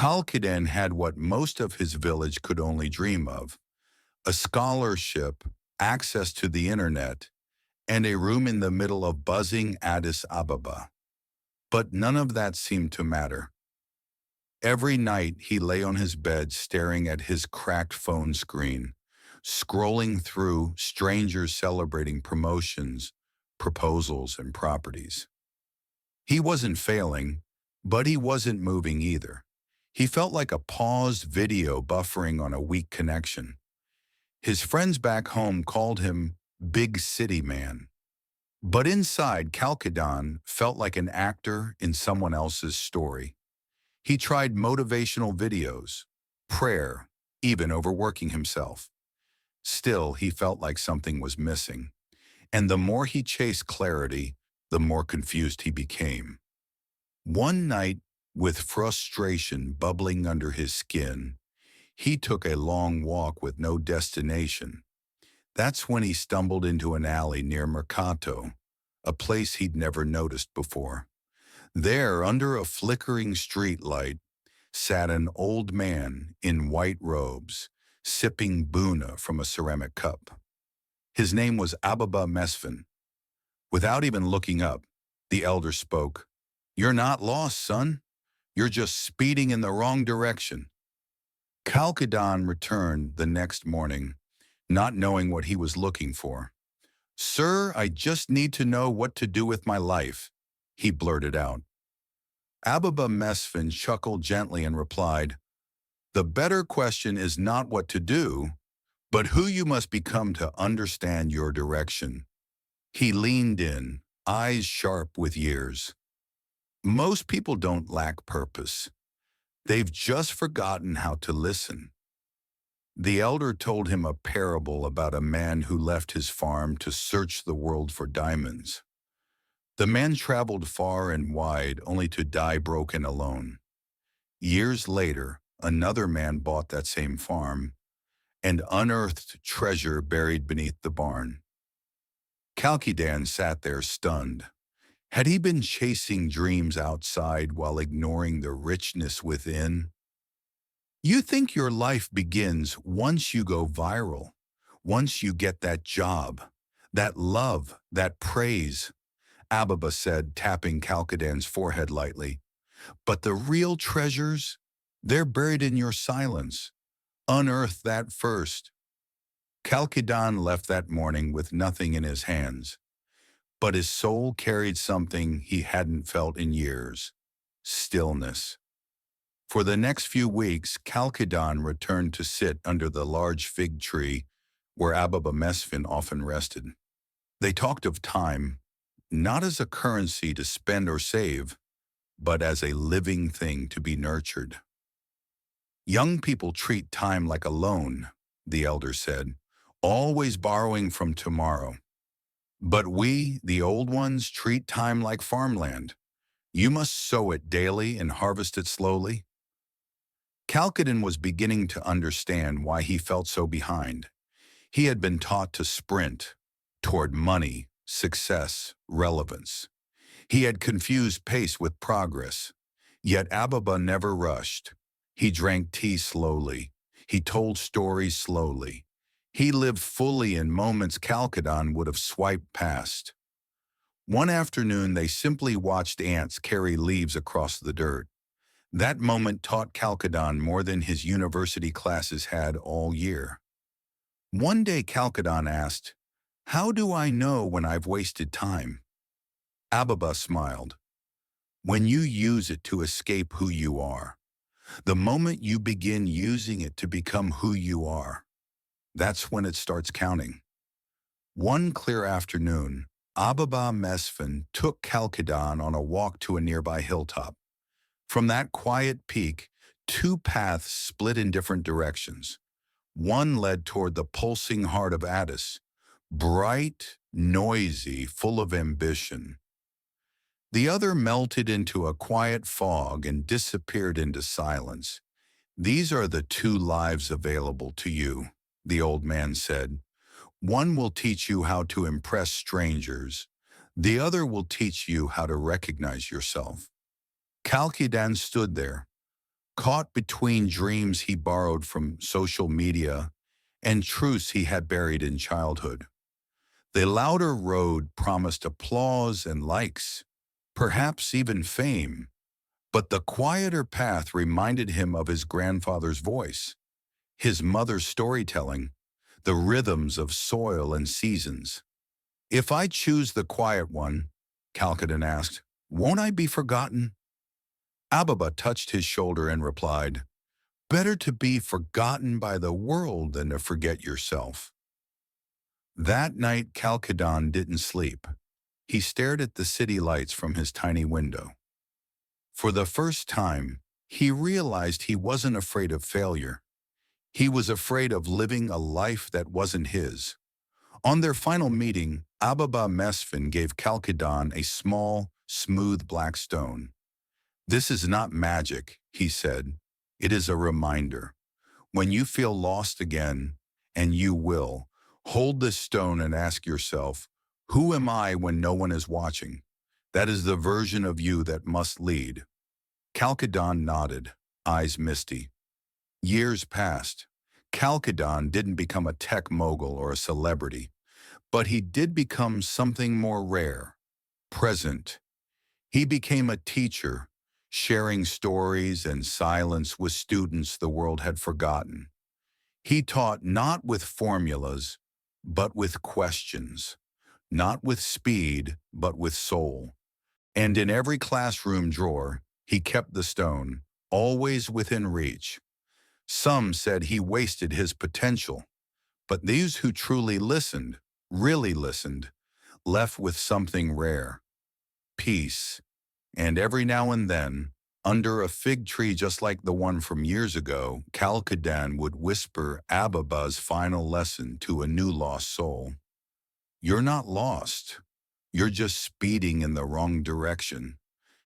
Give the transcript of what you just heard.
Kalkiden had what most of his village could only dream of: a scholarship, access to the internet, and a room in the middle of buzzing Addis Ababa. But none of that seemed to matter. Every night he lay on his bed staring at his cracked phone screen, scrolling through strangers celebrating promotions, proposals, and properties. He wasn't failing, but he wasn't moving either. He felt like a paused video buffering on a weak connection. His friends back home called him Big City Man. But inside, Kalkidon felt like an actor in someone else's story. He tried motivational videos, prayer, even overworking himself. Still, he felt like something was missing. And the more he chased clarity, the more confused he became. One night, with frustration bubbling under his skin, he took a long walk with no destination. That's when he stumbled into an alley near Mercato, a place he'd never noticed before. There, under a flickering street light, sat an old man in white robes, sipping buna from a ceramic cup. His name was Ababa Mesfin. Without even looking up, the elder spoke. "You're not lost, son. You're just speeding in the wrong direction." Kalkidon returned the next morning, not knowing what he was looking for. "Sir, I just need to know what to do with my life," he blurted out. Ababa Mesfin chuckled gently and replied, "The better question is not what to do, but who you must become to understand your direction." He leaned in, eyes sharp with years. Most people don't lack purpose. They've just forgotten how to listen. The elder told him a parable about a man who left his farm to search the world for diamonds. The man traveled far and wide only to die broken alone. Years later, another man bought that same farm and unearthed treasure buried beneath the barn. Kalkidan sat there stunned. Had he been chasing dreams outside while ignoring the richness within? You think your life begins once you go viral, once you get that job, that love, that praise, Ababa said, tapping Kalkidan's forehead lightly. But the real treasures, they're buried in your silence. Unearth that first. Kalkidan left that morning with nothing in his hands. But his soul carried something he hadn't felt in years: stillness. For the next few weeks, Kalkidon returned to sit under the large fig tree where Ababa Mesfin often rested. They talked of time, not as a currency to spend or save, but as a living thing to be nurtured. "Young people treat time like a loan," the elder said, "always borrowing from tomorrow. But we, the old ones, treat time like farmland. You must sow it daily and harvest it slowly." Kalkidon was beginning to understand why he felt so behind. He had been taught to sprint toward money, success, relevance. He had confused pace with progress. Yet Ababa never rushed. He drank tea slowly. He told stories slowly. He lived fully in moments Kalkidon would have swiped past. One afternoon, they simply watched ants carry leaves across the dirt. That moment taught Kalkidon more than his university classes had all year. One day Kalkidon asked, "How do I know when I've wasted time?" Ababa smiled. "When you use it to escape who you are. The moment you begin using it to become who you are, that's when it starts counting." One clear afternoon, Ababa Mesfin took Kalkidon on a walk to a nearby hilltop. From that quiet peak, two paths split in different directions. One led toward the pulsing heart of Addis, bright, noisy, full of ambition. The other melted into a quiet fog and disappeared into silence. "These are the two lives available to you," the old man said. "One will teach you how to impress strangers. The other will teach you how to recognize yourself." Kalkidan stood there, caught between dreams he borrowed from social media and truths he had buried in childhood. The louder road promised applause and likes, perhaps even fame, but the quieter path reminded him of his grandfather's voice, his mother's storytelling, the rhythms of soil and seasons. "If I choose the quiet one," Calcadon asked, "won't I be forgotten?" Ababa touched his shoulder and replied, "Better to be forgotten by the world than to forget yourself." That night, Calcadon didn't sleep. He stared at the city lights from his tiny window. For the first time, he realized he wasn't afraid of failure. He was afraid of living a life that wasn't his. On their final meeting, Ababa Mesfin gave Calcadon a small, smooth black stone. "This is not magic," he said. "It is a reminder. When you feel lost again, and you will, hold this stone and ask yourself, who am I when no one is watching? That is the version of you that must lead." Calcadon nodded, eyes misty. Years passed. Calcadon didn't become a tech mogul or a celebrity, but he did become something more rare, present. He became a teacher, sharing stories and silence with students the world had forgotten. He taught not with formulas, but with questions, not with speed, but with soul. And in every classroom drawer, he kept the stone, always within reach. Some said he wasted his potential, but these who truly listened, really listened, left with something rare, peace. And every now and then, under a fig tree just like the one from years ago, Calcadon would whisper Ababa's final lesson to a new lost soul. "You're not lost. You're just speeding in the wrong direction."